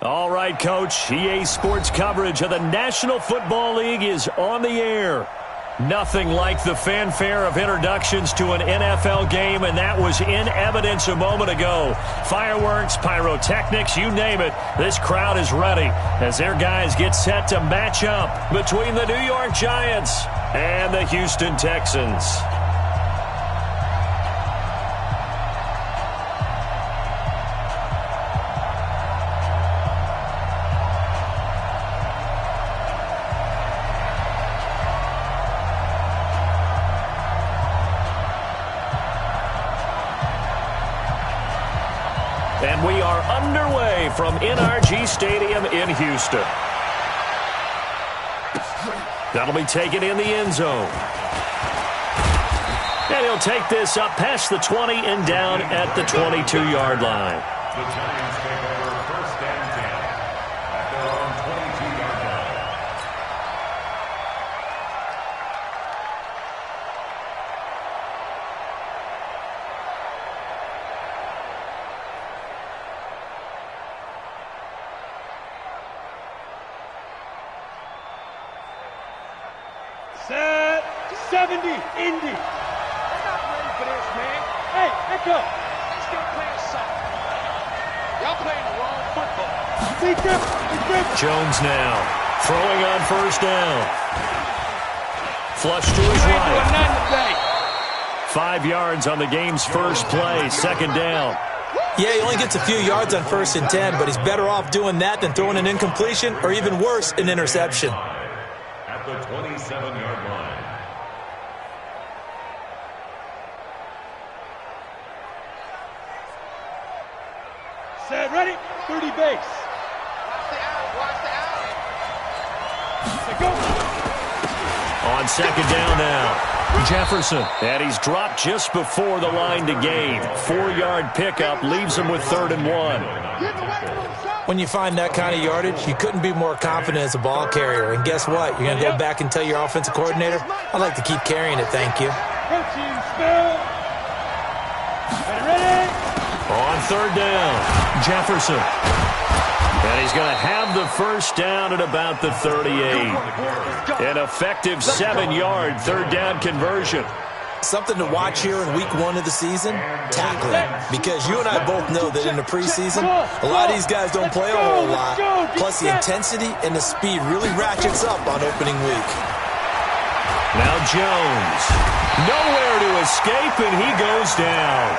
All right, Coach. EA Sports coverage of the National Football League is on the air. Nothing like the fanfare of introductions to an NFL game, and that was in evidence a moment ago. Fireworks, pyrotechnics, you name it. This crowd is ready as their guys get set to match up between the New York Giants and the Houston Texans. And we are underway from NRG Stadium in Houston. That'll be taken in the end zone. And he'll take this up past the 20 and down at the 22-yard line. The Giants take over first and 10 at their own 22-yard line. Set 70, Indy. They're not ready for this, man. Hey, back up. Let's go play soft. Y'all playing the wrong football. Jones now throwing on first down. Flush to his right. 5 yards on the game's first play, second down. Yeah, he only gets a few yards on first and 10, but he's better off doing that than throwing an incompletion or even worse, an interception. At the 27-yard line. Set, ready, 30 base. Watch the out. Go. On second down now. Jefferson, and he's dropped just before the line to gain. 4-yard pickup leaves him with 3rd and 1. When you find that kind of yardage, you couldn't be more confident as a ball carrier. And guess what? You're going to go back and tell your offensive coordinator, I'd like to keep carrying it, thank you. Coaching spell. Ready? On 3rd down, Jefferson. And he's going to have the first down at about the 38. An effective 7-yard 3rd down conversion. Something to watch here in week 1 of the season, tackling. Because you and I both know that in the preseason, a lot of these guys don't play a whole lot. Plus the intensity and the speed really ratchets up on opening week. Now Jones. Nowhere to escape, and he goes down.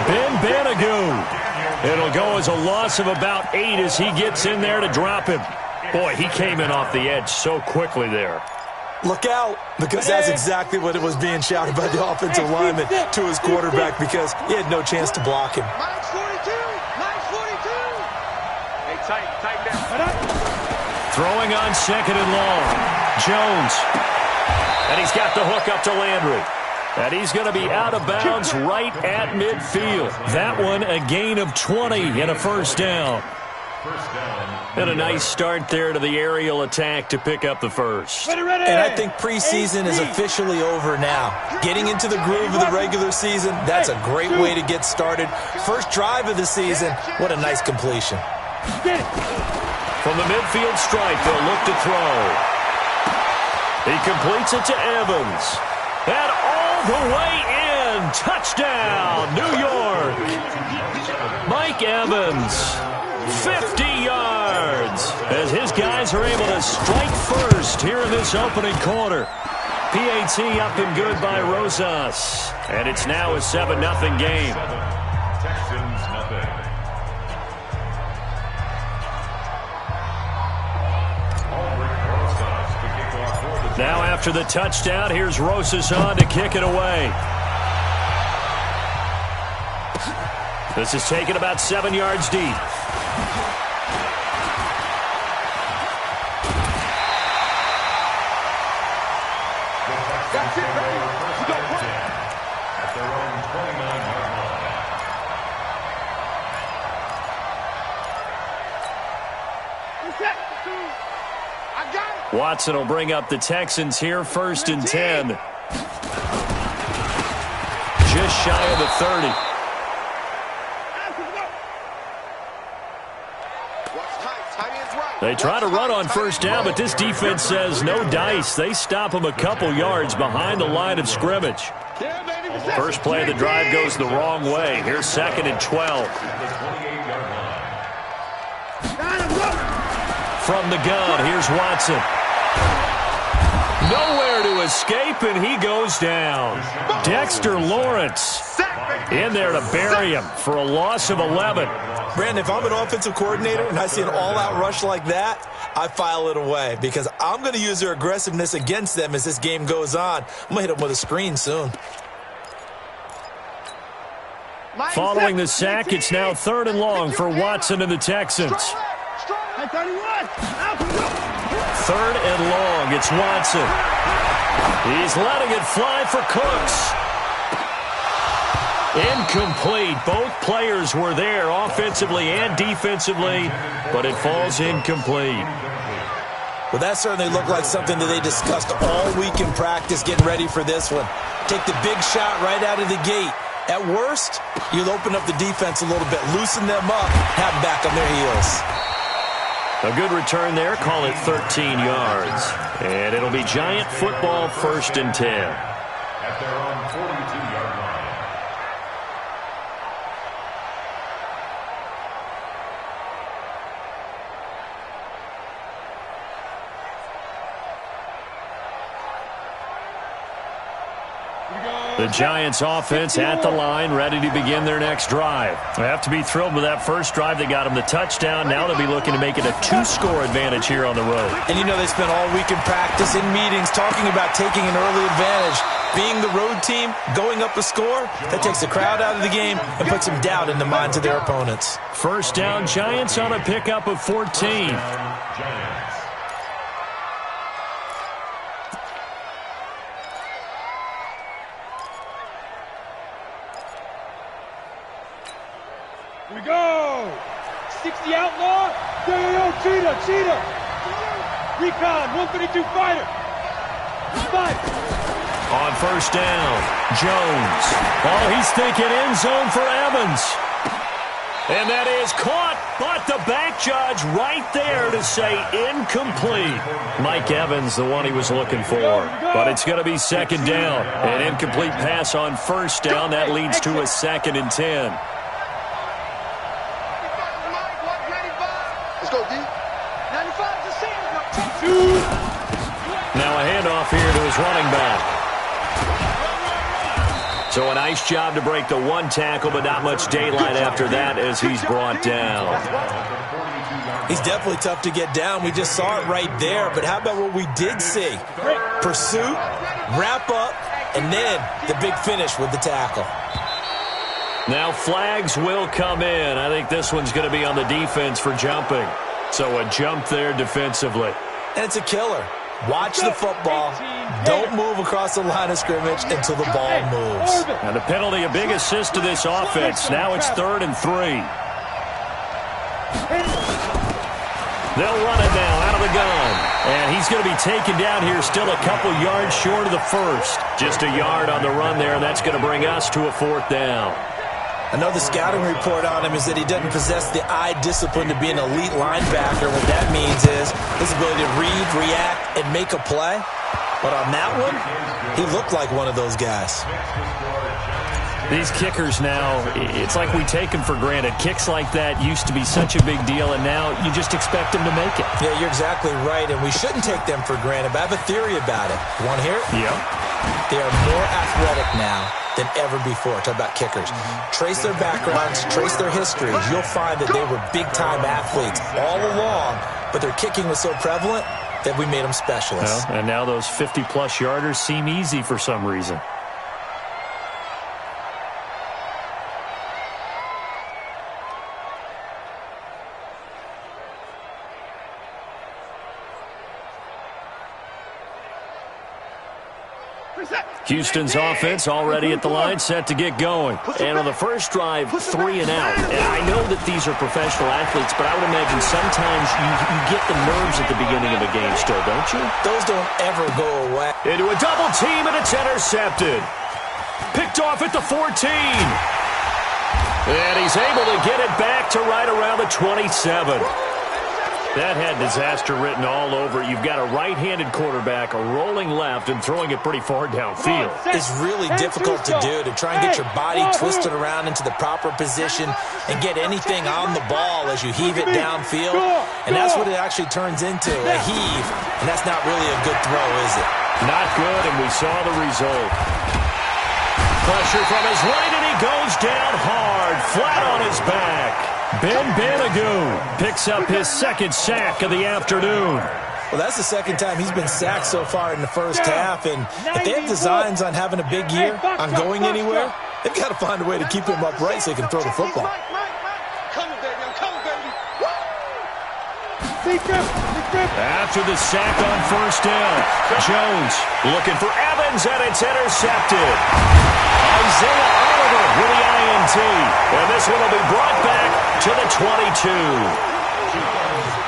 Ben Banagoo. It'll go as a loss of about 8 as he gets in there to drop him. Boy, he came in off the edge so quickly there. Look out, because that's exactly what it was being shouted by the offensive lineman to his quarterback because he had no chance to block him. Nice 42. Hey, tight down. Throwing on second and long. Jones. And he's got the hook up to Landry. And he's going to be out of bounds right at midfield. That one a gain of 20 and a first down. And a nice start there to the aerial attack to pick up the first. And I think preseason is officially over now. Getting into the groove of the regular season, that's a great way to get started. First drive of the season, what a nice completion. From the midfield stripe, they'll look to throw. He completes it to Evans. And all the way in. Touchdown, New York. Mike Evans. 50 yards as his guys are able to strike first here in this opening quarter. PAT up and good by Rosas. And it's now a 7-0 game. Texans nothing. Now after the touchdown, here's Rosas on to kick it away. This is taken about 7 yards deep. That's it, baby. We got one. At their own 29-yard line. I got it. Watson will bring up the Texans here, 1st and 10. Just shy of the 30. They try to run on first down, but this defense says no dice. They stop them a couple yards behind the line of scrimmage. First play of the drive goes the wrong way. Here's 2nd and 12. From the gun, here's Watson. Nowhere to escape, and he goes down. Dexter Lawrence in there to bury him for a loss of 11. Brandon, if I'm an offensive coordinator and I see an all-out rush like that, I file it away because I'm going to use their aggressiveness against them as this game goes on. I'm going to hit them with a screen soon. Following the sack, it's now 3rd and long for Watson and the Texans. 3rd and long, it's Watson. He's letting it fly for Cooks. Incomplete. Both players were there offensively and defensively, but it falls incomplete. Well, that certainly looked like something that they discussed all week in practice getting ready for this one. Take the big shot right out of the gate. At worst, you'll open up the defense a little bit, loosen them up, have them back on their heels. A good return there, call it 13 yards. And it'll be Giant football, 1st and 10. At their own 42-yard line. The Giants offense at the line, ready to begin their next drive. They have to be thrilled with that first drive that got them the touchdown. Now they'll be looking to make it a 2-score advantage here on the road. And you know they spent all week in practice, in meetings, talking about taking an early advantage. Being the road team, going up a score, that takes the crowd out of the game and puts some doubt in the minds of their opponents. First down, Giants on a pickup of 14. Here we go. 60 outlaw. Yo, cheetah. Recon, 132 fighter. On first down, Jones. Oh, he's thinking end zone for Evans. And that is caught, but the back judge right there to say incomplete. Mike Evans, the one he was looking for. But it's going to be 2nd down. An incomplete pass on first down. That leads to a 2nd and 10. Let's go, D. 95 to 6. Now a handoff here to his running back. So a nice job to break the one tackle, but not much daylight after that as he's brought down. He's definitely tough to get down. We just saw it right there. But how about what we did see? Pursuit, wrap up, and then the big finish with the tackle. Now flags will come in. I think this one's going to be on the defense for jumping. So a jump there defensively. And it's a killer. Watch the football. Don't move across the line of scrimmage until the ball moves. And the penalty, a big assist to this offense. Now it's 3rd and 3. They'll run it now out of the gun. And he's going to be taken down here still a couple yards short of the first. Just a yard on the run there, and that's going to bring us to a 4th down. I know the scouting report on him is that he doesn't possess the eye discipline to be an elite linebacker. What that means is his ability to read, react, and make a play. But on that one, he looked like one of those guys. These kickers now, it's like we take them for granted. Kicks like that used to be such a big deal, and now you just expect them to make it. Yeah, you're exactly right, and we shouldn't take them for granted. But I have a theory about it. You want to hear it? Yeah. They are more athletic now than ever before. Talk about kickers. Trace their backgrounds, trace their histories. You'll find that they were big-time athletes all along, but their kicking was so prevalent that we made them specialists. Well, and now those 50-plus yarders seem easy for some reason. Houston's offense already at the line, set to get going. And on the first drive, 3 and out. And I know that these are professional athletes, but I would imagine sometimes you get the nerves at the beginning of a game still, don't you? Those don't ever go away. Into a double team, and it's intercepted. Picked off at the 14. And he's able to get it back to right around the 27. That had disaster written all over it. You've got a right-handed quarterback, a rolling left, and throwing it pretty far downfield. It's really difficult to do, to try and get your body twisted around into the proper position and get anything on the ball as you heave it downfield. And that's what it actually turns into, a heave. And that's not really a good throw, is it? Not good, and we saw the result. Pressure from his right, and he goes down hard, flat on his back. Ben Banagoo picks up his second sack of the afternoon. Well, that's the second time he's been sacked so far in the first half, and if they have designs on having a big year, on going anywhere, they've got to find a way to keep him upright so he can throw the football. Coming, baby, I'm coming, baby. After the sack on first down, Jones looking for Evans, and it's intercepted. Isaiah Oliver with the INT, and this one will be brought back to the 22.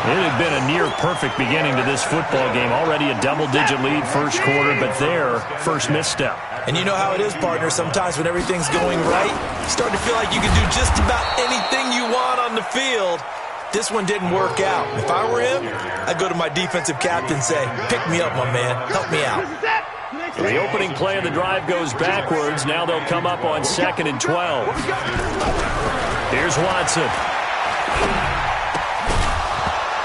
It had been a near-perfect beginning to this football game. Already a double-digit lead first quarter, but their first misstep. And you know how it is, partner. Sometimes when everything's going right, you start to feel like you can do just about anything you want on the field. This one didn't work out. If I were him, I'd go to my defensive captain and say, pick me up, my man. Help me out. So the opening play of the drive goes backwards. Now they'll come up on 2nd and 12. Here's Watson.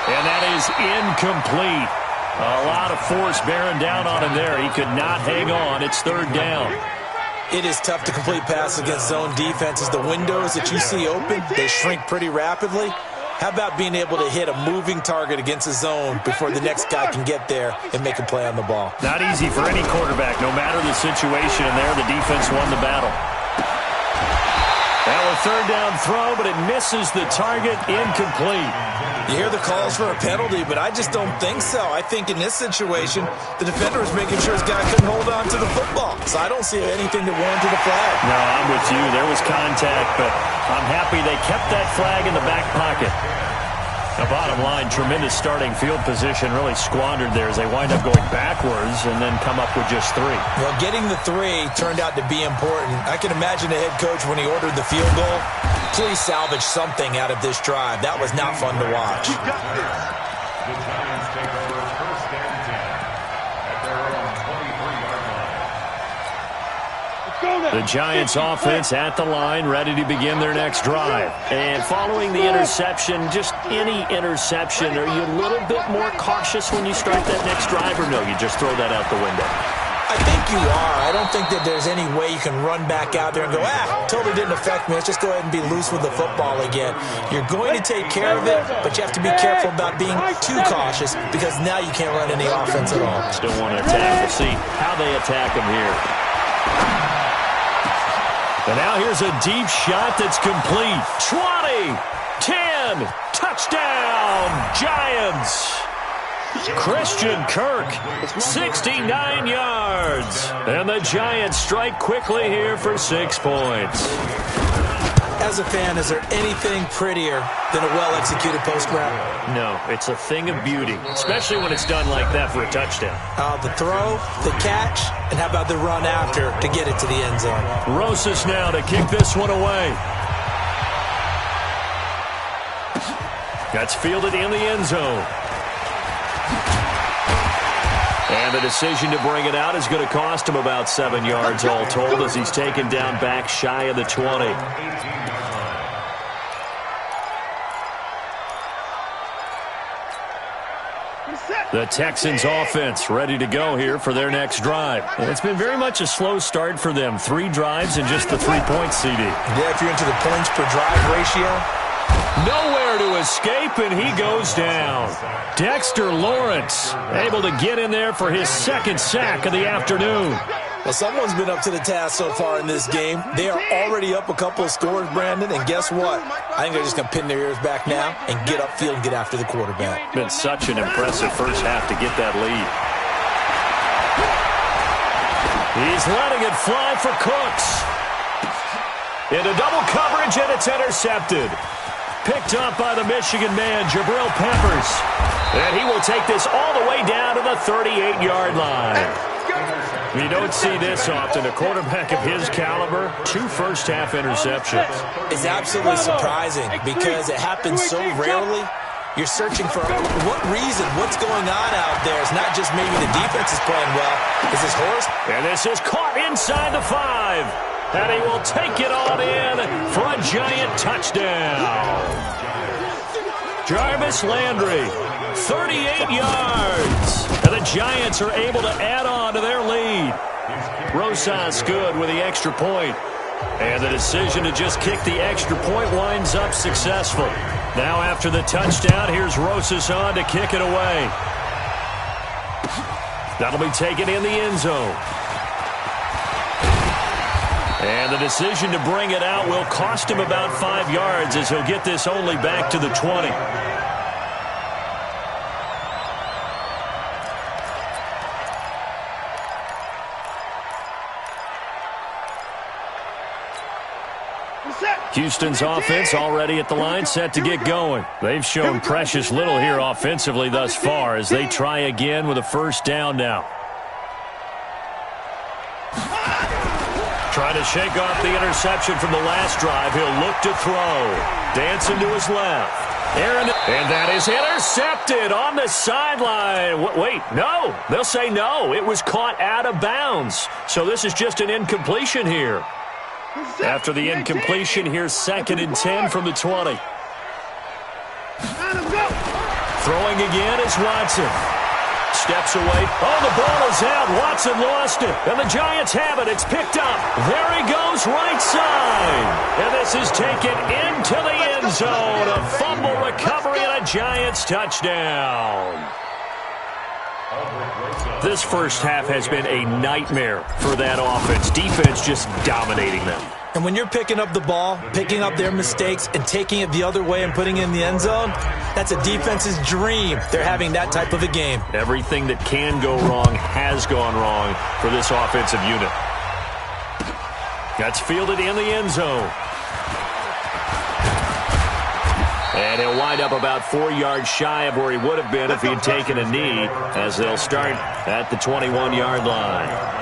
And that is incomplete. A lot of force bearing down on him there. He could not hang on. It's 3rd down. It is tough to complete passes against zone defenses. The windows that you see open, they shrink pretty rapidly. How about being able to hit a moving target against a zone before the next guy can get there and make a play on the ball? Not easy for any quarterback, no matter the situation, and there the defense won the battle. Now a 3rd down throw, but it misses the target, incomplete. You hear the calls for a penalty, but I just don't think so. I think in this situation, the defender was making sure his guy couldn't hold on to the football. So I don't see anything that warranted a flag. No, I'm with you. There was contact, but I'm happy they kept that flag in the back pocket. The bottom line, tremendous starting field position, really squandered there as they wind up going backwards and then come up with just 3. Well, getting the 3 turned out to be important. I can imagine the head coach when he ordered the field goal. Please salvage something out of this drive. That was not fun to watch. The Giants take over 1st and 10 at their own 23-yard line. The Giants offense at the line, ready to begin their next drive. And following the interception, just any interception, are you a little bit more cautious when you start that next drive, or no, you just throw that out the window? I think you are. I don't think that there's any way you can run back out there and go, totally didn't affect me. Let's just go ahead and be loose with the football again. You're going to take care of it, but you have to be careful about being too cautious because now you can't run any offense at all. Still want to attack. We'll see how they attack him here. And now here's a deep shot that's complete. 20, 10, touchdown, Giants. Christian Kirk, 69 yards. And the Giants strike quickly here for 6 points. As a fan, is there anything prettier than a well-executed post route? No, it's a thing of beauty, especially when it's done like that for a touchdown. The throw, the catch, and how about the run after to get it to the end zone? Rosas now to kick this one away. That's fielded in the end zone. And the decision to bring it out is going to cost him about 7 yards all told as he's taken down back shy of the 20. The Texans offense ready to go here for their next drive. And it's been very much a slow start for them. 3 drives and just the 3 points, CD. Yeah, if you're into the points per drive ratio. Nowhere to escape, and he goes down. Dexter Lawrence able to get in there for his 2nd sack of the afternoon. Well, someone's been up to the task so far in this game. They are already up a couple of scores, Brandon, and guess what? I think they're just going to pin their ears back now and get upfield and get after the quarterback. Been such an impressive first half to get that lead. He's letting it fly for Cooks. Into double coverage, and it's intercepted. Picked up by the Michigan man, Jabril Peppers. And he will take this all the way down to the 38-yard line. You don't see this often. A quarterback of his caliber, 2 first-half interceptions. It's absolutely surprising because it happens so rarely. You're searching for what reason, what's going on out there. It's not just maybe the defense is playing well. Is this horse? And this is caught inside the 5. And he will take it on in for a giant touchdown. Jarvis Landry, 38 yards. And the Giants are able to add on to their lead. Rosas good with the extra point. And the decision to just kick the extra point winds up successful. Now after the touchdown, here's Rosas on to kick it away. That'll be taken in the end zone. And the decision to bring it out will cost him about 5 yards as he'll get this only back to the 20. Houston's offense already at the line, set to get going. They've shown precious little here offensively thus far as they try again with a first down now. Trying to shake off the interception from the last drive. He'll look to throw. Dancing to his left. And that is intercepted on the sideline. Wait, no. They'll say no. It was caught out of bounds. So this is just an incompletion here. After the incompletion, here's 2nd and 10 from the 20. Throwing again is Watson. Steps away. Oh, the ball is out. Watson lost it. And the Giants have it. It's picked up. There he goes, right side. And this is taken into the end zone. A fumble recovery and a Giants touchdown. This first half has been a nightmare for that offense. Defense just dominating them. And when you're picking up the ball, picking up their mistakes, and taking it the other way and putting it in the end zone, that's a defense's dream. They're having that type of a game. Everything that can go wrong has gone wrong for this offensive unit. That's fielded in the end zone. And he'll wind up about 4 yards shy of where he would have been if he had taken a knee, as they'll start at the 21-yard line.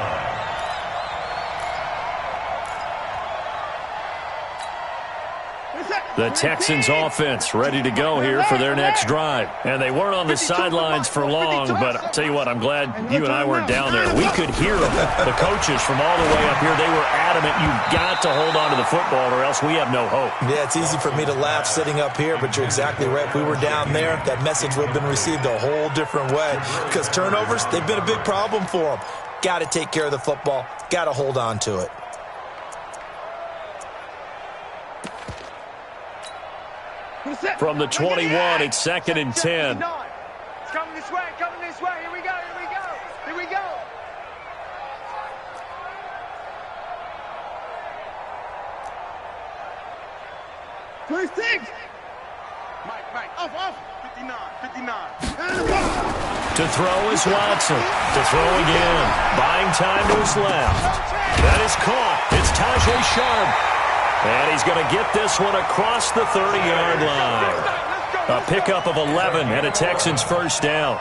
The Texans offense ready to go here for their next drive. And they weren't on the sidelines for long, but I'll tell you what, I'm glad you and I weren't down there. We could hear them, the coaches from all the way up here. They were adamant, you've got to hold on to the football or else we have no hope. Yeah, it's easy for me to laugh sitting up here, but you're exactly right. If we were down there, that message would have been received a whole different way. Because turnovers, they've been a big problem for them. Got to take care of the football. Got to hold on to it. From the 21, it's 2nd and 10. It's coming this way, Here we go, Here we go. First thing. Mike, off. 59. To throw is Watson. To throw again. Buying time to his left. That is caught. It's Tajay Sharp. And he's going to get this one across the 30-yard line. A pickup of 11 and a Texans first down.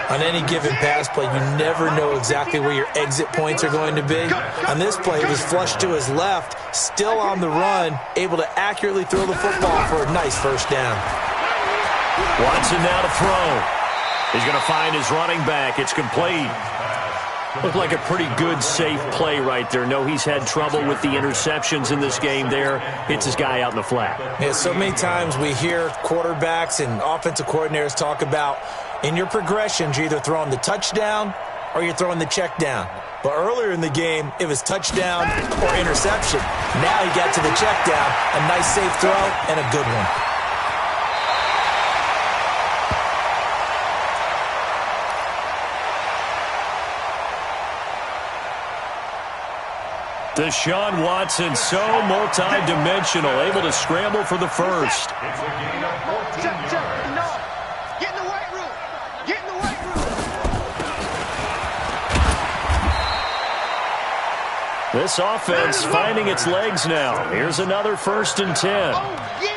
On any given pass play, you never know exactly where your exit points are going to be. On this play, he was flushed to his left, still on the run, able to accurately throw the football for a nice first down. Watson now to throw. He's going to find his running back. It's complete. Looked like a pretty good, safe play right there. No, he's had trouble with the interceptions in this game there. Hits his guy out in the flat. Yeah, so many times we hear quarterbacks and offensive coordinators talk about in your progressions, you're either throwing the touchdown or you're throwing the check down. But earlier in the game, it was touchdown or interception. Now he got to the check down. A nice, safe throw and a good one. Deshaun Watson, so multi-dimensional, able to scramble for the first. It's a gain of 14 yards. Get in the weight room. This offense finding its legs now. Here's another 1st and 10. Oh, yeah.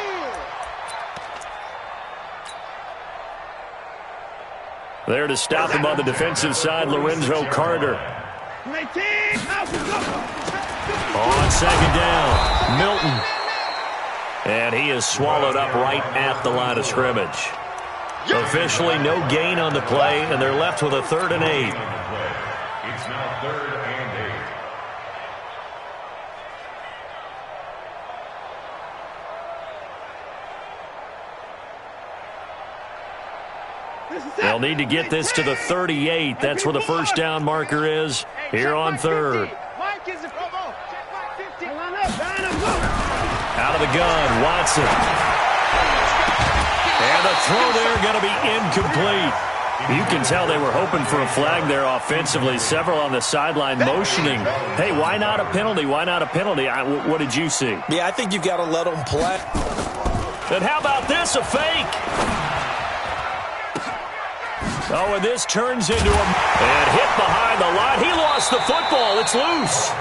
There to stop him on the defensive side, Lorenzo Carter. On 2nd down, Milton. And he is swallowed up right at the line of scrimmage. Officially no gain on the play, and they're left with a 3rd and 8. It's now 3rd and 8. They'll need to get this to the 38. That's where the first down marker is here on 3rd. Out of the gun, Watson. And the throw there going to be incomplete. You can tell they were hoping for a flag there offensively. Several on the sideline motioning. Hey, why not a penalty? Why not a penalty? What did you see? Yeah, I think you've got to let them play. And how about this, a fake? Oh, and this turns into a... And hit behind the line. He lost the football. It's loose.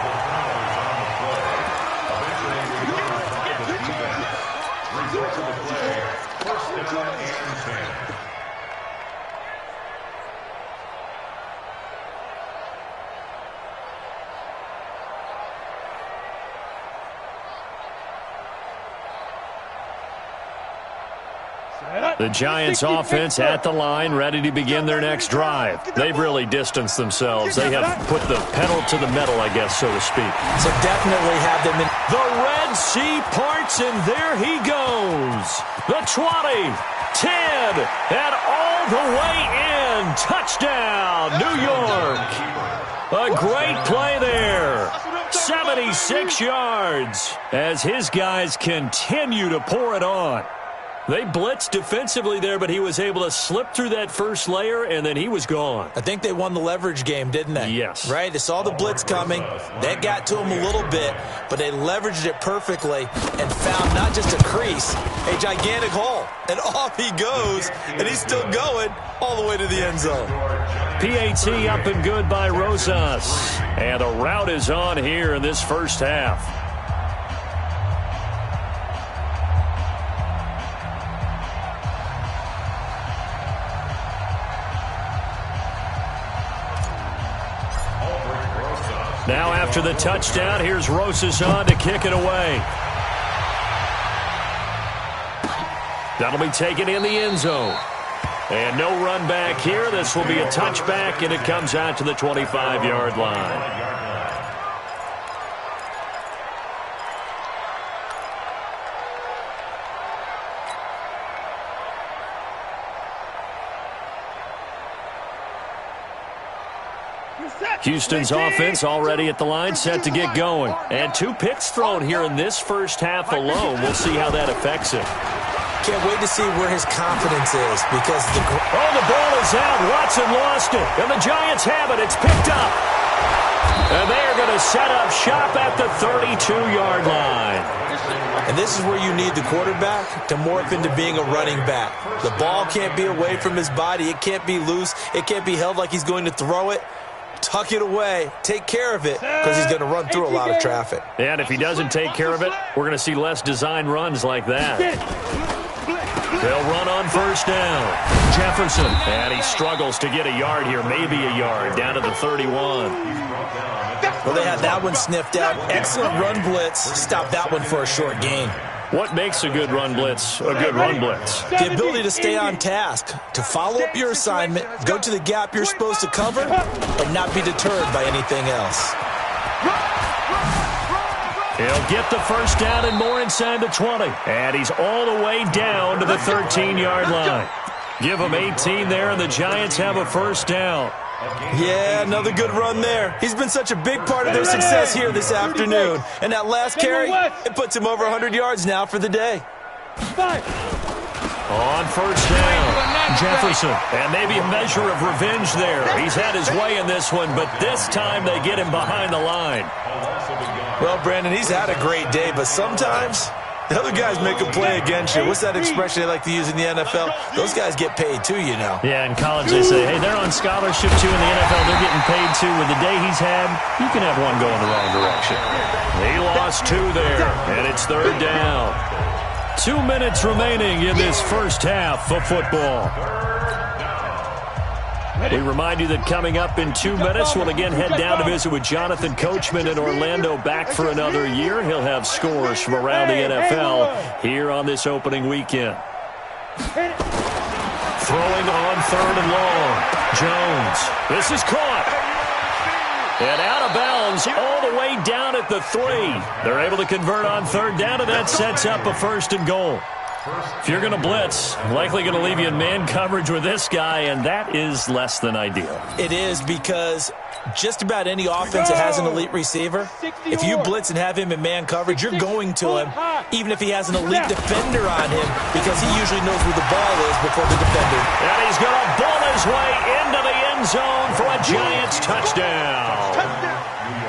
The Giants offense at the line, ready to begin their next drive. They've really distanced themselves. They have put the pedal to the metal, I guess, so to speak. So definitely have them in. The Red Sea parts, and there he goes. The 20, 10, and all the way in. Touchdown, New York. A great play there. 76 yards as his guys continue to pour it on. They blitzed defensively there, but he was able to slip through that first layer, and then he was gone. I think they won the leverage game, didn't they? Yes. Right? They saw the blitz coming. That got to him a little bit, but they leveraged it perfectly and found not just a crease, a gigantic hole. And off he goes, and he's still going all the way to the end zone. PAT up and good by Rosas. And the route is on here in this first half. Now after the touchdown, here's Rosas on to kick it away. That'll be taken in the end zone. And no run back here. This will be a touchback, and it comes out to the 25-yard line. Houston's offense already at the line, set to get going. And 2 picks thrown here in this first half alone. We'll see how that affects him. Can't wait to see where his confidence is because the ball is out. Watson lost it. And the Giants have it. It's picked up. And they are going to set up shop at the 32-yard line. And this is where you need the quarterback to morph into being a running back. The ball can't be away from his body. It can't be loose. It can't be held like he's going to throw it. Tuck it away, take care of it, because he's going to run through a lot of traffic. And if he doesn't take care of it, we're going to see less design runs like that. They'll run on first down. Jefferson, and he struggles to get a yard here, maybe a yard, down to the 31. Well, they had that one sniffed out. Excellent run blitz. Stop that one for a short gain. What makes a good run blitz a good run blitz? The ability to stay on task, to follow up your assignment, go to the gap you're supposed to cover, and not be deterred by anything else. He'll get the first down and more inside the 20. And he's all the way down to the 13-yard line. Give him 18 there, and the Giants have a first down. Yeah, another good run there. He's been such a big part of their success here this afternoon. And that last carry, it puts him over 100 yards now for the day. On first down, Jefferson. And maybe a measure of revenge there. He's had his way in this one, but this time they get him behind the line. Well, Brandon, he's had a great day, but sometimes the other guys make a play against you. What's that expression they like to use in the NFL? Those guys get paid too, you know. Yeah, in college they say, hey, they're on scholarship too. In the NFL, they're getting paid too. With the day he's had, you can have one going the wrong direction. He lost 2 there, and it's third down. 2 minutes remaining in this first half of football. We remind you that coming up in 2 minutes, we'll again head down to visit with Jonathan Coachman in Orlando, back for another year. He'll have scores from around the NFL here on this opening weekend. Throwing on 3rd and long. Jones. This is caught. And out of bounds all the way down at the 3. They're able to convert on 3rd down, and that sets up a 1st and goal. If you're going to blitz, likely going to leave you in man coverage with this guy, and that is less than ideal. It is, because just about any offense that has an elite receiver, if you blitz and have him in man coverage, you're going to him, even if he has an elite defender on him, because he usually knows where the ball is before the defender. And he's going to ball his way into the end zone for a Giants touchdown.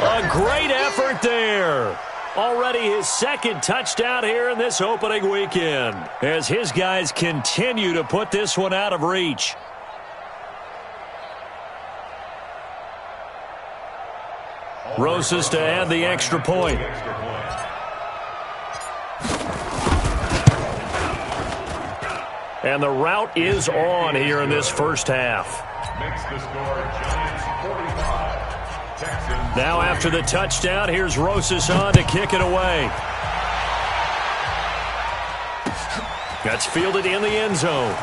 A great effort there. Already his 2nd touchdown here in this opening weekend, as his guys continue to put this one out of reach. Rosas to add the extra point. And the route is on here in this first half. Makes the score Giants 45. Texans. Now after the touchdown, here's Rosas on to kick it away. That's fielded in the end zone.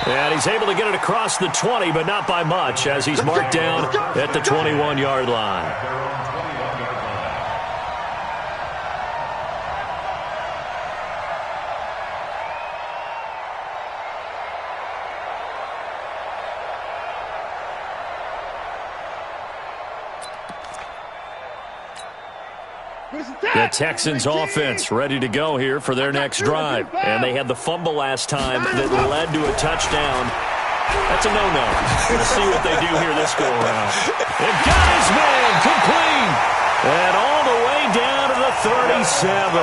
And he's able to get it across the 20, but not by much, as he's marked down at the 21-yard line. The Texans offense ready to go here for their next drive. And they had the fumble last time that led to a touchdown. That's a no-no. We'll see what they do here this go-around. They've got his man complete. And all the way down to the 37.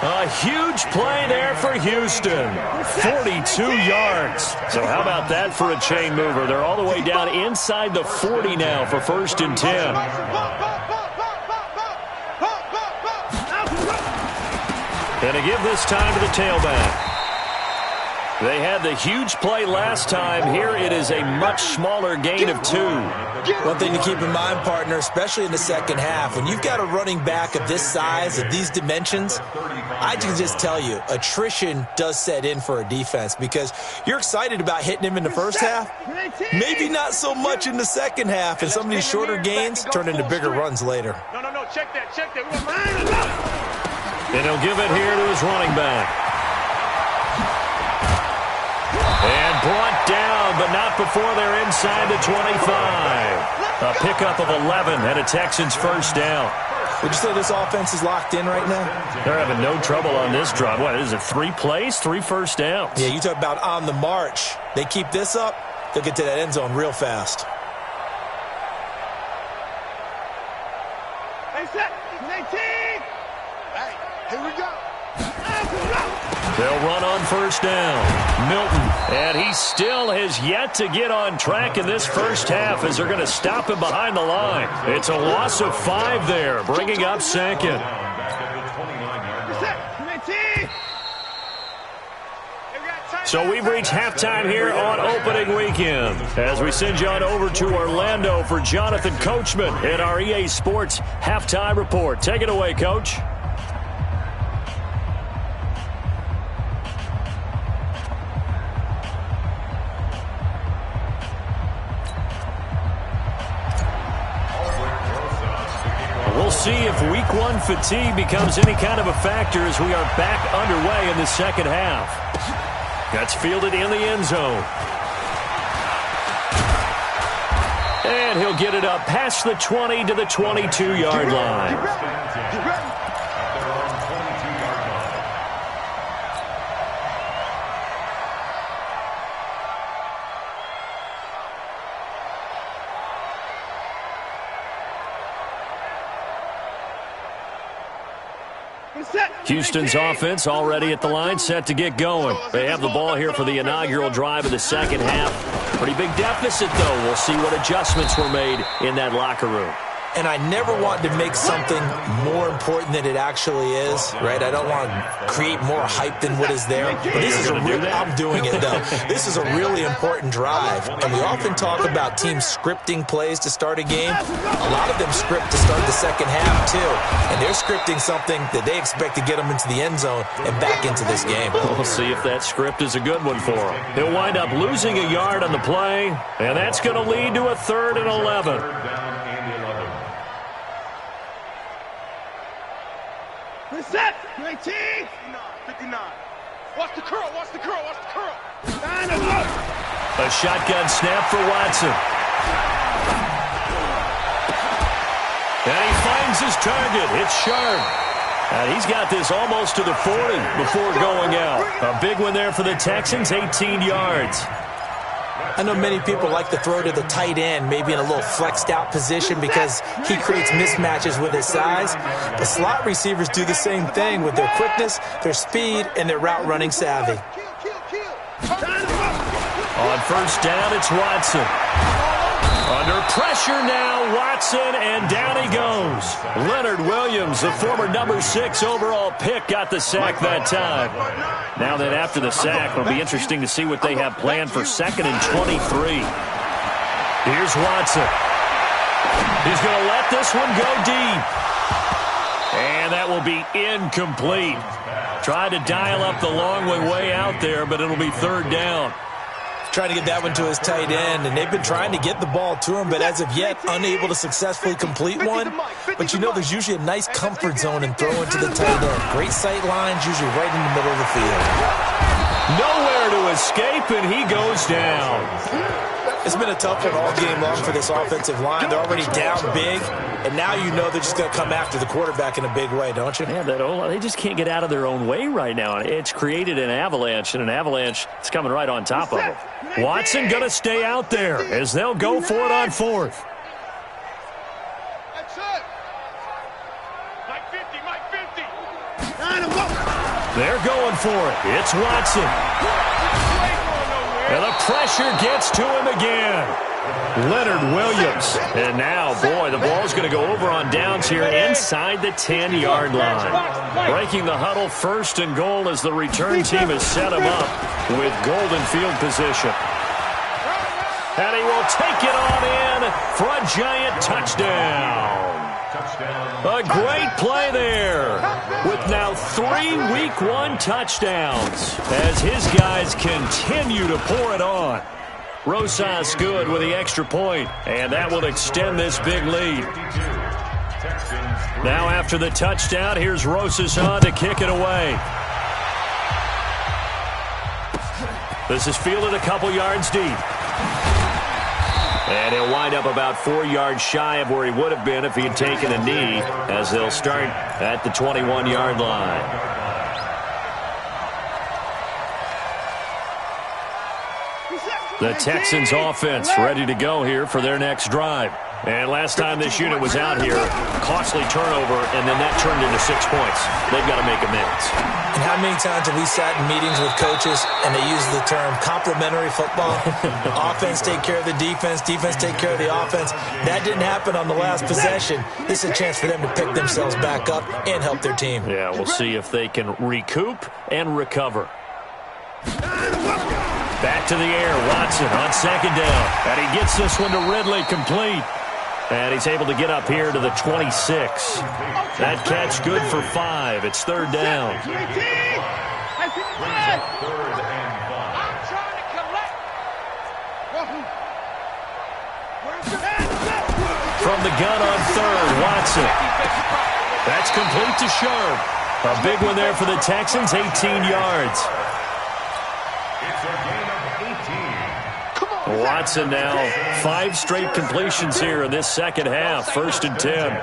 A huge play there for Houston. 42 yards. So how about that for a chain mover? They're all the way down inside the 40 now for 1st and 10. And to give this time to the tailback. They had the huge play last time. Here it is a much smaller gain of 2. One thing to keep in mind, partner, especially in the second half, when you've got a running back of this size, of these dimensions, I can just tell you, attrition does set in for a defense, because you're excited about hitting him in the first half, maybe not so much in the second half, and some of these shorter gains turn into bigger runs later. No, check that. And he'll give it here to his running back. And brought down, but not before they're inside the 25. A pickup of 11 and a Texans first down. Would you say this offense is locked in right now? They're having no trouble on this drive. What is it, 3 plays, 3 first downs? Yeah, you talk about on the march. They keep this up, they'll get to that end zone real fast. Hey, set. 18. Hey, here we go. They'll run on first down. Milton, and he still has yet to get on track in this first half, as they're going to stop him behind the line. It's a loss of 5 there, bringing up 2nd. So we've reached halftime here on opening weekend, as we send you on over to Orlando for Jonathan Coachman in our EA Sports Halftime Report. Take it away, Coach. We'll see if Week 1 fatigue becomes any kind of a factor as we are back underway in the second half. That's fielded in the end zone. And he'll get it up past the 20 to the 22-yard line. Houston's offense already at the line, set to get going. They have the ball here for the inaugural drive of the second half. Pretty big deficit, though. We'll see what adjustments were made in that locker room. and I never want to make something more important than it actually is, right? I don't want to create more hype than what is there. But this is I'm doing it, though. This is a really important drive, and we often talk about teams scripting plays to start a game. A lot of them script to start the second half, too, and they're scripting something that they expect to get them into the end zone and back into this game. We'll see if that script is a good one for him. He'll wind up losing a yard on the play, and that's going to lead to a 3rd and 11. Third down and 11. Reset! 19! 59. Watch the curl, watch the curl, watch the curl. A shotgun snap for Watson. And he finds his target. It's Sharp. And he's got this almost to the 40 before going out. A big one there for the Texans, 18 yards. I know many people like to throw to the tight end, maybe in a little flexed out position because he creates mismatches with his size. But slot receivers do the same thing with their quickness, their speed, and their route running savvy. On first down, it's Watson. Under pressure now, Watson, and down he goes. Leonard Williams, the former number 6 overall pick, got the sack that time. Now that after the sack, it'll be interesting to see what they have planned for 2nd and 23. Here's Watson. He's going to let this one go deep. And that will be incomplete. Tried to dial up the long way out there, but it'll be 3rd down. Trying to get that one to his tight end, and they've been trying to get the ball to him, but as of yet, unable to successfully complete one. But you know there's usually a nice comfort zone in throwing to the tight end. Great sight lines, usually right in the middle of the field. Nowhere to escape, and he goes down. It's been a tough one all game long for this offensive line. They're already down big, and now you know they're just going to come after the quarterback in a big way, don't you? Yeah, they just can't get out of their own way right now. It's created an avalanche, and an avalanche is coming right on top of them. Watson going to stay out there as they'll go for it on 4th. That's it. Mike 50, Mike 50. They're going for it. It's Watson. And the pressure gets to him again. Leonard Williams. And now, boy, the ball's going to go over on downs here inside the 10-yard line. Breaking the huddle, 1st and goal as the return team has set him up with golden field position. And he will take it on in for a giant touchdown. A great play there with now 3 Week 1 touchdowns as his guys continue to pour it on. Rosas good with the extra point, and that will extend this big lead. Now after the touchdown, here's Rosas on to kick it away. This is fielded a couple yards deep. And he'll wind up about 4 yards shy of where he would have been if he had taken a knee, as they'll start at the 21-yard line. The Texans offense ready to go here for their next drive. And last time this unit was out here, costly turnover, and then that turned into 6 points. They've got to make amends. And how many times have we sat in meetings with coaches and they use the term complementary football? Offense take care of the defense, defense take care of the offense. That didn't happen on the last possession. This is a chance for them to pick themselves back up and help their team. Yeah, we'll see if they can recoup and recover. Back to the air, Watson on 2nd down. And he gets this one to Ridley complete. And he's able to get up here to the 26. That catch good for 5. It's 3rd down. I'm trying to collect. From the gun on 3rd, Watson. That's complete to Sharp. A big one there for the Texans, 18 yards. It's a gain of 18. Watson now 5 straight completions here in this second half. 1st and 10.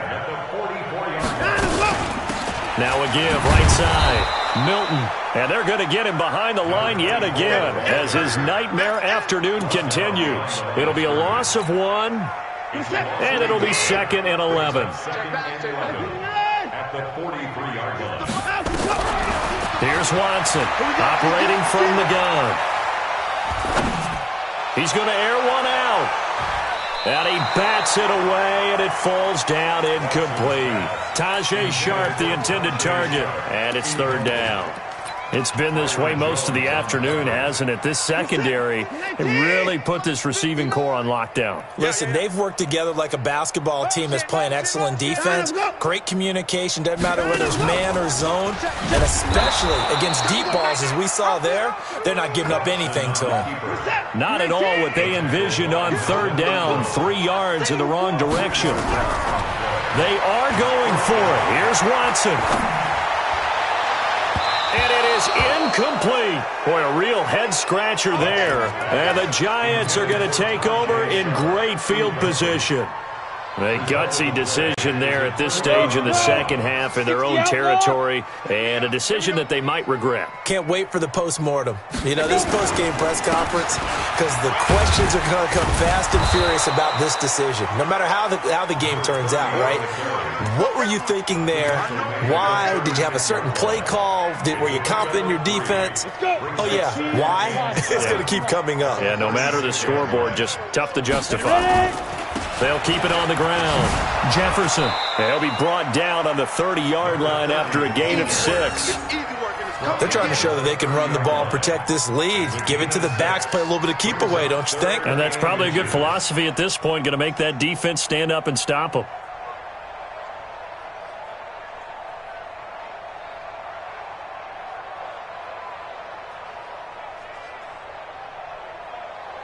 Now a give right side. Milton. And they're going to get him behind the line yet again as his nightmare afternoon continues. It'll be a loss of 1. And it'll be 2nd and 11. At the 43-yard line. Here's Watson operating from the gun. He's going to air one out. And he bats it away, and it falls down incomplete. Tajay Sharp, the intended target, and it's third down. It's been this way most of the afternoon, hasn't it? This secondary really put this receiving core on lockdown. Listen, they've worked together like a basketball team that's playing excellent defense. Great communication, doesn't matter whether it's man or zone. And especially against deep balls, as we saw there, they're not giving up anything to them. Not at all what they envisioned on third down, 3 yards in the wrong direction. They are going for it. Here's Watson. And it is incomplete. Boy, a real head-scratcher there. And the Giants are going to take over in great field position. A gutsy decision there at this stage in the second half in their own territory, and a decision that they might regret. Can't wait for the post-mortem. You know, this post-game press conference, because the questions are going to come fast and furious about this decision, no matter how the game turns out, right? What were you thinking there? Why? Did you have a certain play call? Were you confident in your defense? Oh, yeah. Why? It's going to keep coming up. Yeah, no matter the scoreboard, just tough to justify. They'll keep it on the ground. Jefferson. He'll be brought down on the 30-yard line after a gain of 6. They're trying to show that they can run the ball and protect this lead. Give it to the backs, play a little bit of keep away, don't you think? And that's probably a good philosophy at this point, going to make that defense stand up and stop them.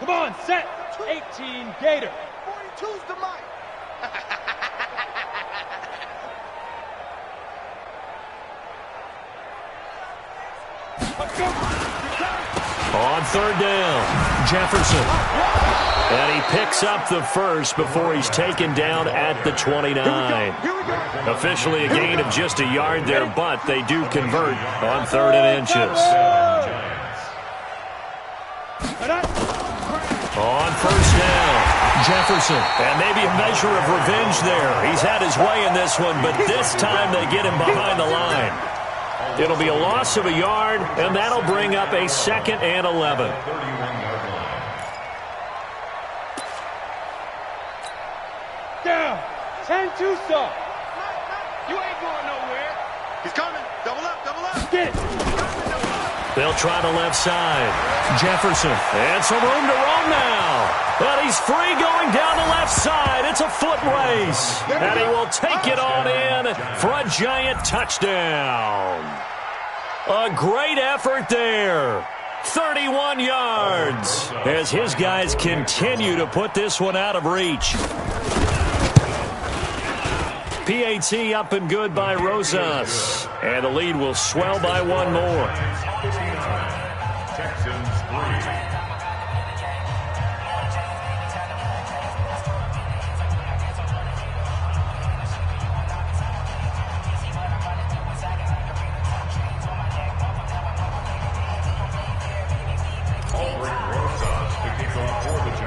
Come on, set. 18 Gator. 42's the mic. On third down, Jefferson. And he picks up the first before he's taken down at the 29. Officially a gain of just a yard there, but they do convert on 3rd and inches. On first down, Jefferson. And maybe a measure of revenge there. He's had his way in this one, but this time they get him behind the line. It'll be a loss of a yard, and that'll bring up a 2nd and 11. Down. 10 Tucson. You ain't going nowhere. He's coming. Double up, double up. Get it. They'll try the left side. Jefferson. And some room to roam now. But he's free going down the left side. It's a foot race. And he will take it on in for a Giant touchdown. A great effort there. 31 yards as his guys continue to put this one out of reach. PAT up and good by Rosas. And the lead will swell by one more. Texans 3.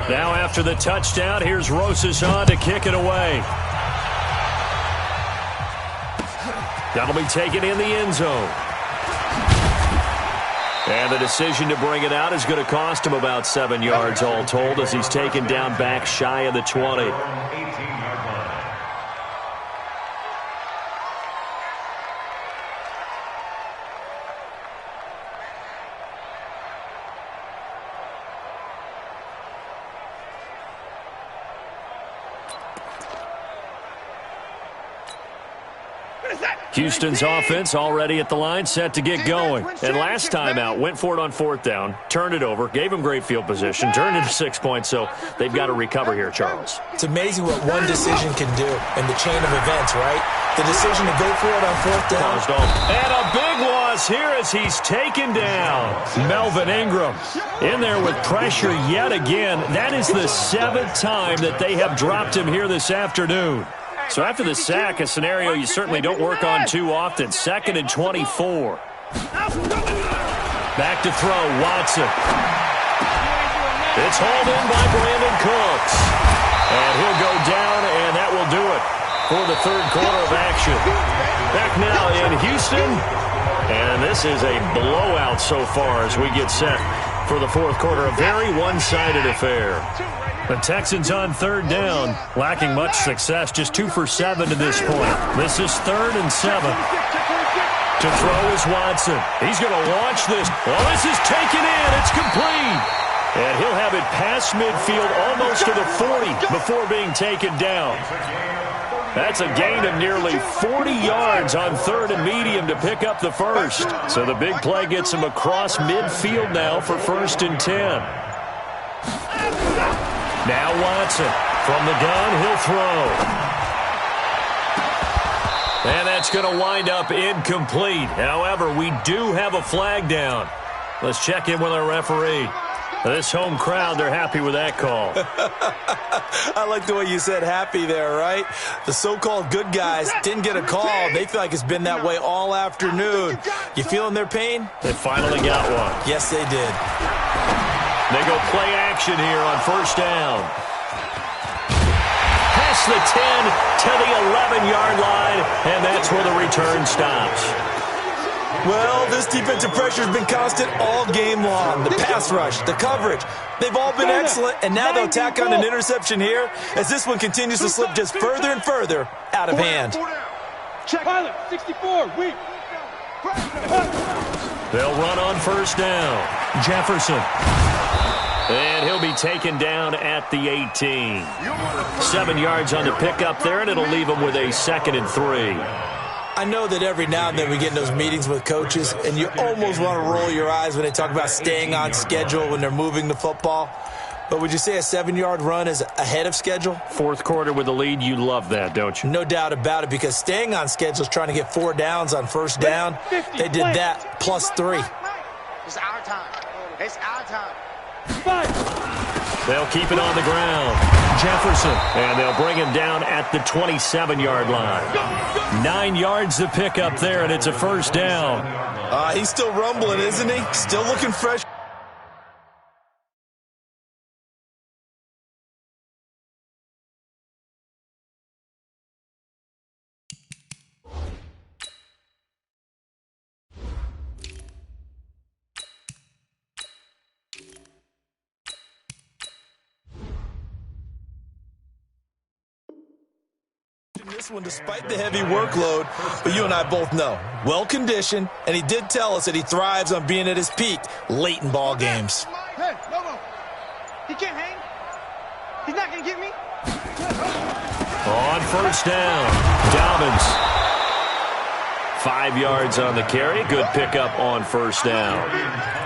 Now after the touchdown, here's Rosas on to kick it away. That'll be taken in the end zone. And the decision to bring it out is going to cost him about 7 yards all told as he's taken down back shy of the 20. Houston's offense already at the line, set to get going. And last time out, went for it on 4th down, turned it over, gave him great field position, turned it to 6 points, so they've got to recover here, Charles. It's amazing what one decision can do in the chain of events, right? The decision to go for it on 4th down. And a big loss here as he's taken down. Melvin Ingram in there with pressure yet again. That is the 7th time that they have dropped him here this afternoon. So after the sack, a scenario you certainly don't work on too often. 2nd and 24. Back to throw, Watson. It's hauled in by Brandon Cooks. And he'll go down, and that will do it for the 3rd quarter of action. Back now in Houston. And this is a blowout so far as we get set for the fourth quarter. A very one-sided affair. The Texans on third down, lacking much success, just 2 for 7 to this point. This is 3rd and 7. To throw is Watson. He's going to launch this. Well, this is taken in. It's complete. And he'll have it past midfield almost to the 40 before being taken down. That's a gain of nearly 40 yards on 3rd and medium to pick up the first. So the big play gets him across midfield now for 1st and 10. Now Watson from the gun, he'll throw. And that's going to wind up incomplete. However, we do have a flag down. Let's check in with our referee. This home crowd, they're happy with that call. I like the way you said happy there, right? The so-called good guys didn't get a call. They feel like it's been that way all afternoon. You feeling their pain? They finally got one. Yes, they did. They go play action here on 1st down. Past the 10 to the 11-yard line, and that's where the return stops. Well, this defensive pressure has been constant all game long. The pass rush, the coverage, they've all been excellent, and now they'll tack on an interception here as this one continues to slip just further and further out of hand. Check pilot, 64, weak. They'll run on 1st down. Jefferson. And he'll be taken down at the 18. 7 yards on the pickup there, and it'll leave him with a 2nd and 3. I know that every now and then we get in those meetings with coaches, and you almost want to roll your eyes when they talk about staying on schedule when they're moving the football. But would you say a 7-yard run is ahead of schedule? Fourth quarter with the lead, you love that, don't you? No doubt about it, because staying on schedule is trying to get 4 downs on 1st down. They did that plus 3. It's our time. It's our time. They'll keep it on the ground. Jefferson, and they'll bring him down at the 27-yard line. 9 yards to pick up there, and it's a 1st down. He's still rumbling, isn't he? Still looking fresh. This one despite the heavy workload, but you and I both know, well-conditioned, and he did tell us that he thrives on being at his peak late in ball games. Hey, no. He can't hang. He's not going to get me. On 1st down, Dobbins. 5 yards on the carry. Good pickup on 1st down.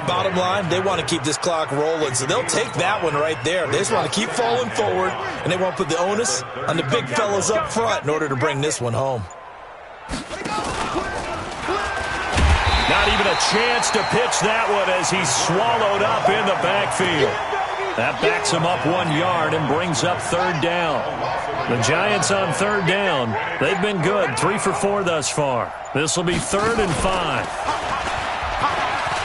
Bottom line, they want to keep this clock rolling, so they'll take that one right there. They just want to keep falling forward, and they want to put the onus on the big fellas up front in order to bring this one home. Not even a chance to pitch that one as he's swallowed up in the backfield. That backs him up 1 yard and brings up 3rd down. The Giants on 3rd down. They've been good, 3 for 4 thus far. This will be 3rd and 5.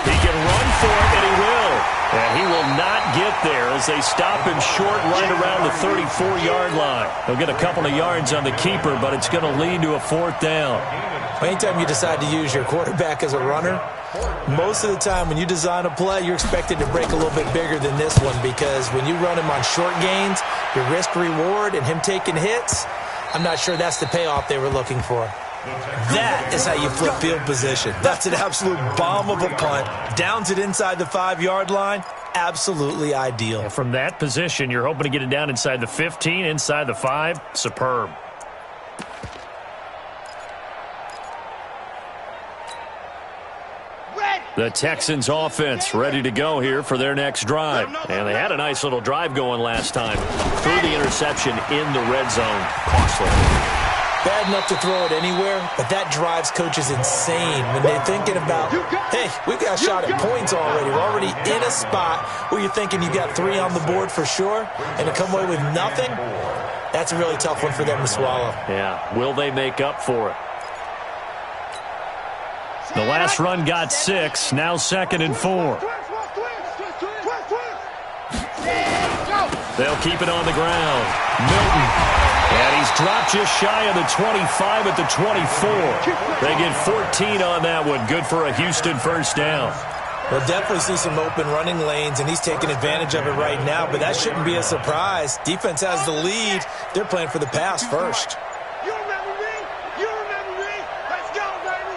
He can run for it, and he will. And he will not get there as they stop him short right around the 34-yard line. He'll get a couple of yards on the keeper, but it's going to lead to a 4th down. Anytime you decide to use your quarterback as a runner, most of the time when you design a play, you're expected to break a little bit bigger than this one, because when you run him on short gains, your risk-reward and him taking hits, I'm not sure that's the payoff they were looking for. That is how you flip field position. That's an absolute bomb of a punt. Downs it inside the 5-yard line. Absolutely ideal. And from that position, you're hoping to get it down inside the 15, inside the 5. Superb. The Texans offense ready to go here for their next drive. And they had a nice little drive going last time. Threw the interception in the red zone. Costly. Bad enough to throw it anywhere, but that drives coaches insane when they're thinking about, hey, we've got a shot at points already. We're already in a spot where you're thinking you got 3 on the board for sure, and to come away with nothing, that's a really tough one for them to swallow. Yeah, will they make up for it? The last run got 6, now 2nd and 4. They'll keep it on the ground. Milton. And he's dropped just shy of the 25 at the 24. They get 14 on that one. Good for a Houston 1st down. We'll definitely see some open running lanes, and he's taking advantage of it right now, but that shouldn't be a surprise. Defense has the lead. They're playing for the pass first. You remember me? You remember me? Let's go, baby!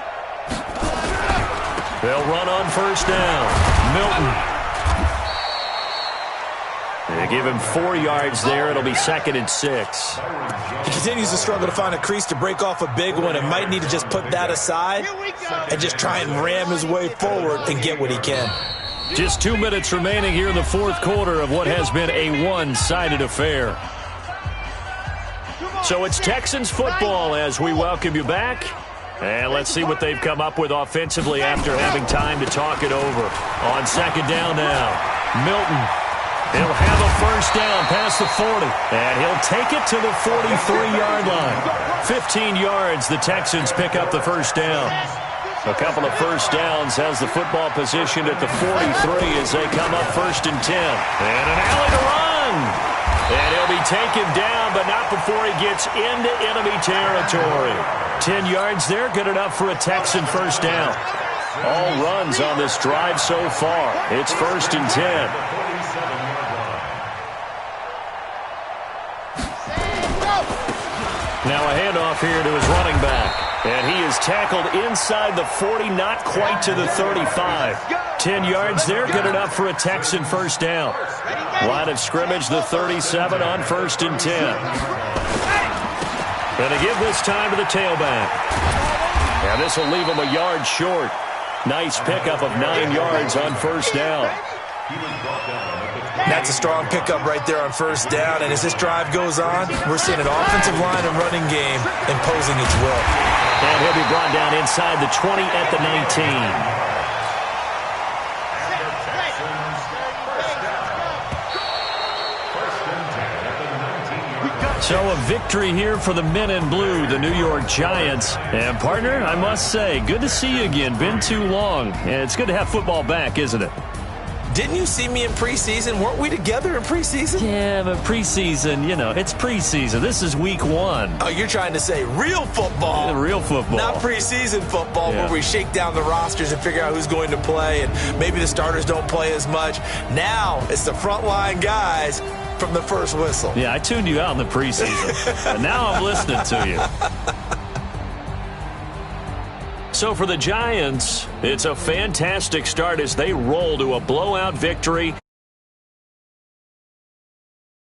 They'll run on first down. Milton. They give him 4 yards there. It'll be 2nd and 6. He continues to struggle to find a crease to break off a big one and might need to just put that aside and just try and ram his way forward and get what he can. Just 2 minutes remaining here in the 4th quarter of what has been a one-sided affair. So it's Texans football as we welcome you back. And let's see what they've come up with offensively after having time to talk it over. On 2nd down now, Milton. He'll have a first down past the 40, and he'll take it to the 43-yard line. 15 yards, the Texans pick up the first down. A couple of first downs has the football position at the 43 as they come up 1st and 10. And an alley to run. And he'll be taken down, but not before he gets into enemy territory. 10 yards there, good enough for a Texan first down. All runs on this drive so far. It's 1st and 10. Now a handoff here to his running back. And he is tackled inside the 40, not quite to the 35. 10 yards there, good enough for a Texan first down. Line of scrimmage, the 37 on 1st and 10. And they give this time to the tailback. And this will leave him a yard short. Nice pickup of 9 yards on first down. That's a strong pickup right there on first down, and as this drive goes on, we're seeing an offensive line and running game imposing its will. And he'll be brought down inside the 20 at the 19. So a victory here for the men in blue, the New York Giants. And partner, I must say, good to see you again. Been too long. And it's good to have football back, isn't it? Didn't you see me in preseason? Weren't we together in preseason? Yeah, but preseason, you know, it's preseason. This is week 1. Oh, you're trying to say real football. Yeah, real football. Not preseason football, yeah, where we shake down the rosters and figure out who's going to play, and maybe the starters don't play as much. Now it's the frontline guys from the first whistle. Yeah, I tuned you out in the preseason. And now I'm listening to you. So for the Giants, it's a fantastic start as they roll to a blowout victory